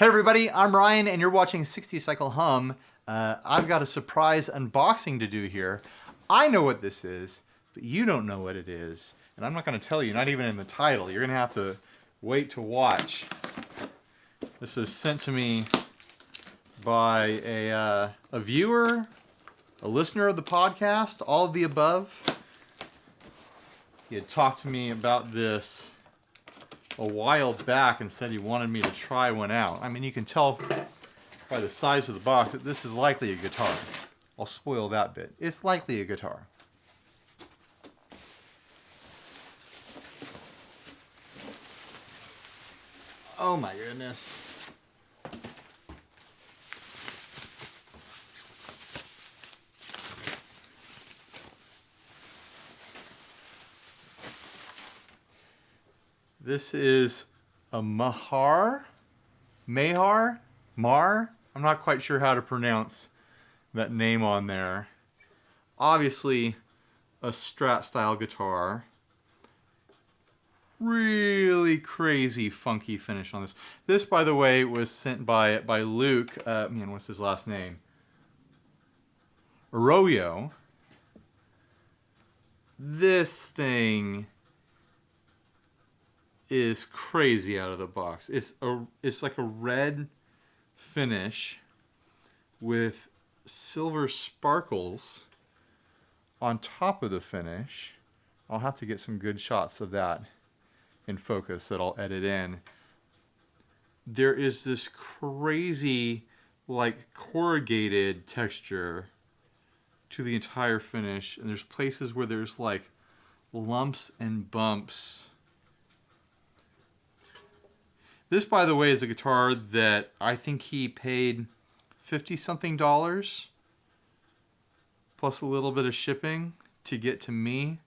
Hey everybody, I'm Ryan and you're watching 60 Cycle Hum. I've got a surprise unboxing to do here. I know what this is, but you don't know what it is. And I'm not going to tell you, not even in the title. You're going to have to wait to watch. This was sent to me by a viewer, a listener of the podcast, all of the above. He had talked to me about this a while back and said he wanted me to try one out. I mean, you can tell by the size of the box that this is likely a guitar. I'll spoil that bit. It's likely a guitar. Oh my goodness. This is a Mahar? Mar? I'm not quite sure how to pronounce that name on there. Obviously a Strat style guitar. Really crazy funky finish on this. This, by the way, was sent by Luke. Man, what's his last name? Arroyo. This thing is crazy out of the box. It's like a red finish with silver sparkles on top of the finish. I'll have to get some good shots of that in focus that I'll edit in. There is this crazy like corrugated texture to the entire finish, and there's places where there's like lumps and bumps. This, by the way, is a guitar that I think he paid $50-something plus a little bit of shipping to get to me.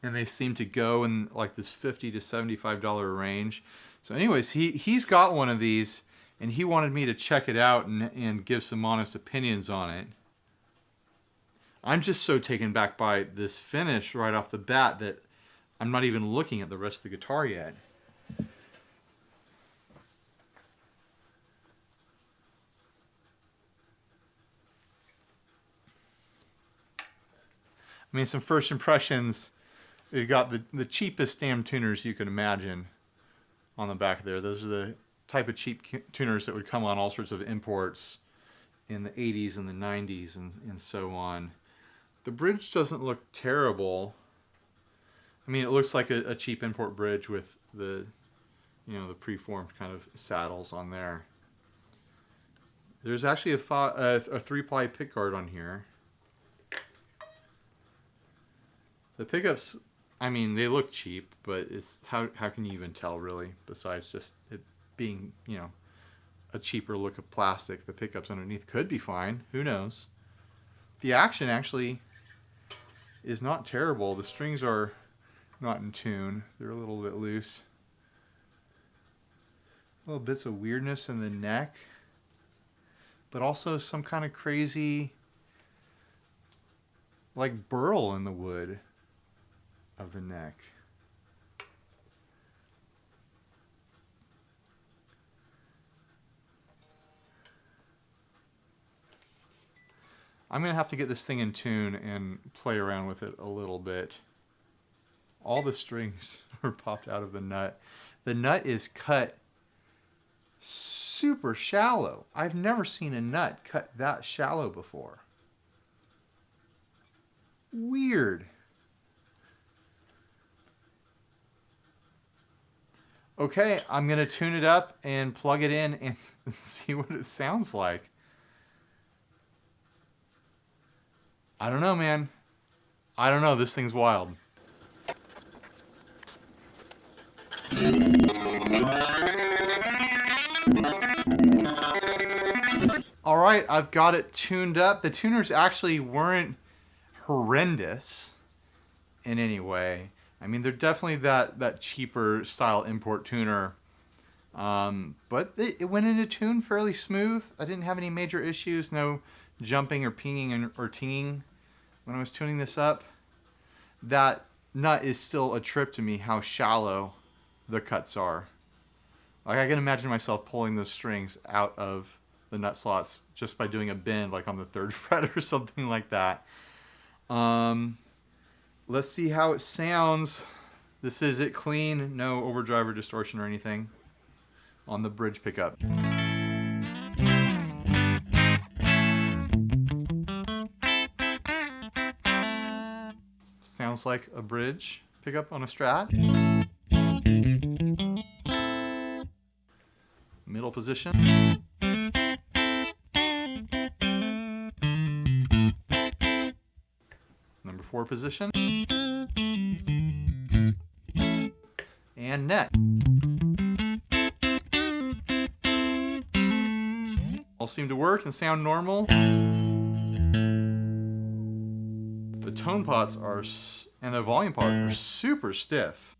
And they seem to go in like this $50 to $75 range. So anyways, he's got one of these and he wanted me to check it out and give some honest opinions on it. I'm just so taken back by this finish right off the bat that I'm not even looking at the rest of the guitar yet. I mean, some first impressions. You've got the cheapest damn tuners you can imagine on the back there. Those are the type of cheap tuners that would come on all sorts of imports in the 80s and the 90s and so on. The bridge doesn't look terrible. I mean, it looks like a cheap import bridge with the, the preformed kind of saddles on there. There's actually a 3-ply pickguard on here. The pickups, I mean, they look cheap, but it's how can you even tell really? Besides just it being, a cheaper look of plastic, the pickups underneath could be fine. Who knows? The action actually is not terrible. The strings are not in tune. They're a little bit loose. Little bits of weirdness in the neck, but also some kind of crazy like burl in the wood of the neck. I'm gonna have to get this thing in tune and play around with it a little bit. All the strings are popped out of the nut. The nut is cut super shallow. I've never seen a nut cut that shallow before. Weird. Okay, I'm going to tune it up and plug it in and see what it sounds like. I don't know, man. I don't know. This thing's wild. All right, I've got it tuned up. The tuners actually weren't horrendous in any way. I mean, they're definitely that cheaper style import tuner, but it went into tune fairly smooth. I didn't have any major issues, no jumping or pinging or tinging when I was tuning this up. That nut is still a trip to me how shallow the cuts are. Like I can imagine myself pulling those strings out of the nut slots just by doing a bend like on the 3rd fret or something like that. Let's see how it sounds. This is it clean, no overdrive or distortion or anything on the bridge pickup. Sounds like a bridge pickup on a Strat. Middle position. Number 4 position. And neck. All seem to work and sound normal. The tone pots are, and the volume pot are super stiff.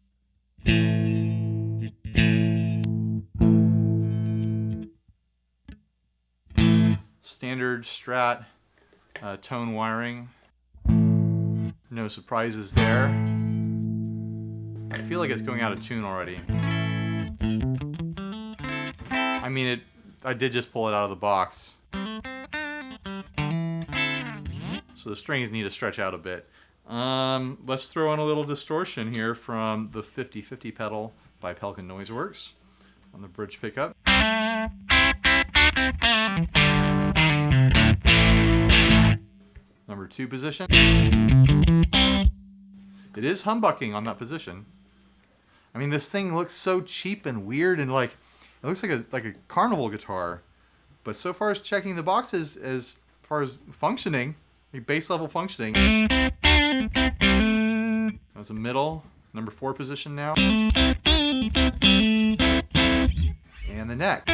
Standard Strat tone wiring. No surprises there. I feel like it's going out of tune already. I mean, I did just pull it out of the box. So the strings need to stretch out a bit. Let's throw in a little distortion here from the 50/50 pedal by Pelican Noiseworks on the bridge pickup. Number 2 position. It is humbucking on that position. I mean, this thing looks so cheap and weird, and like it looks like a carnival guitar. But so far as checking the boxes, as far as functioning, like bass level functioning, that's a middle, number 4 position now, and the neck.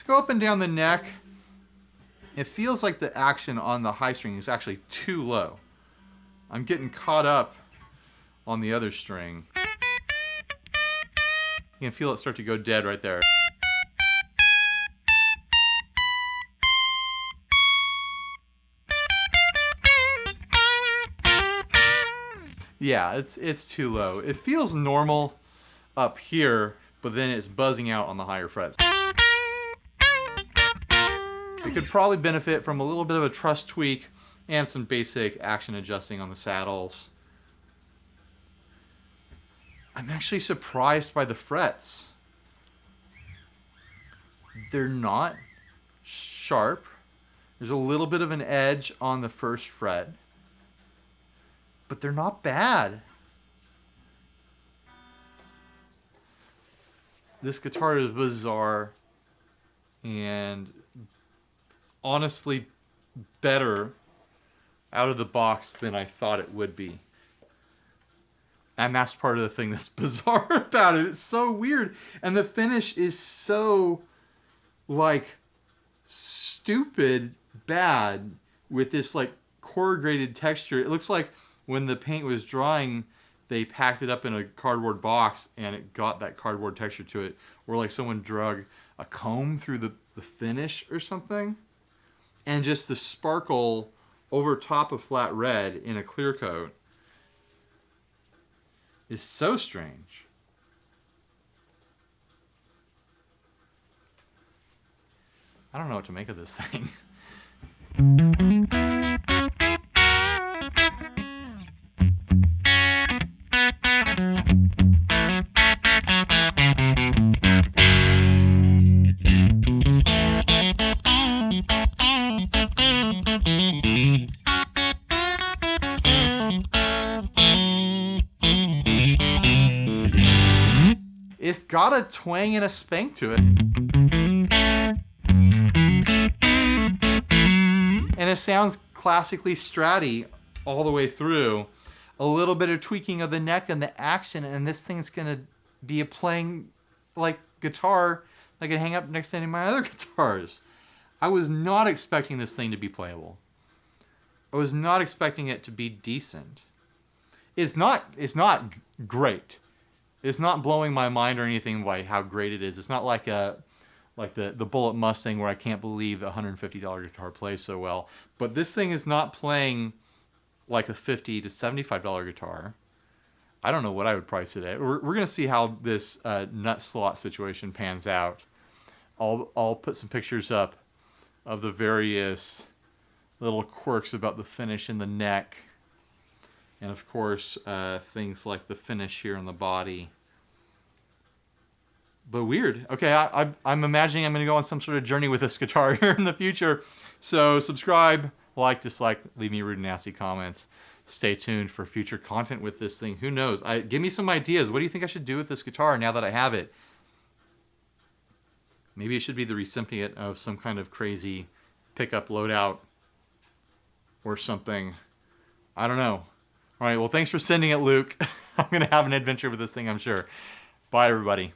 Go up and down the neck. It feels like the action on the high string is actually too low. I'm getting caught up on the other string. You can feel it start to go dead right there. Yeah, it's too low. It feels normal up here, but then it's buzzing out on the higher frets. It could probably benefit from a little bit of a truss tweak and some basic action adjusting on the saddles. I'm actually surprised by the frets. They're not sharp. There's a little bit of an edge on the 1st fret, but they're not bad. This guitar is bizarre and honestly better out of the box than I thought it would be. And that's part of the thing that's bizarre about it. It's so weird. And the finish is so, like, stupid bad with this, like, corrugated texture. It looks like when the paint was drying, they packed it up in a cardboard box and it got that cardboard texture to it. Or like someone drug a comb through the finish or something. And just the sparkle over top of flat red in a clear coat is so strange. I don't know what to make of this thing. It's got a twang and a spank to it. And it sounds classically Stratty all the way through. A little bit of tweaking of the neck and the action, and this thing's gonna be a playing like guitar that can hang up next to any of my other guitars. I was not expecting this thing to be playable. I was not expecting it to be decent. It's not great. It's not blowing my mind or anything by how great it is. It's not like a like the Bullet Mustang, where I can't believe a $150 guitar plays so well. But this thing is not playing like a $50 to $75 guitar. I don't know what I would price it at. We're going to see how this nut slot situation pans out. I'll put some pictures up of the various little quirks about the finish in the neck. And of course, things like the finish here on the body. But weird. Okay, I'm imagining I'm going to go on some sort of journey with this guitar here in the future. So subscribe, like, dislike, leave me rude and nasty comments. Stay tuned for future content with this thing. Who knows? Give me some ideas. What do you think I should do with this guitar now that I have it? Maybe it should be the recipient of some kind of crazy pickup loadout or something. I don't know. All right, well, thanks for sending it, Luke. I'm going to have an adventure with this thing, I'm sure. Bye, everybody.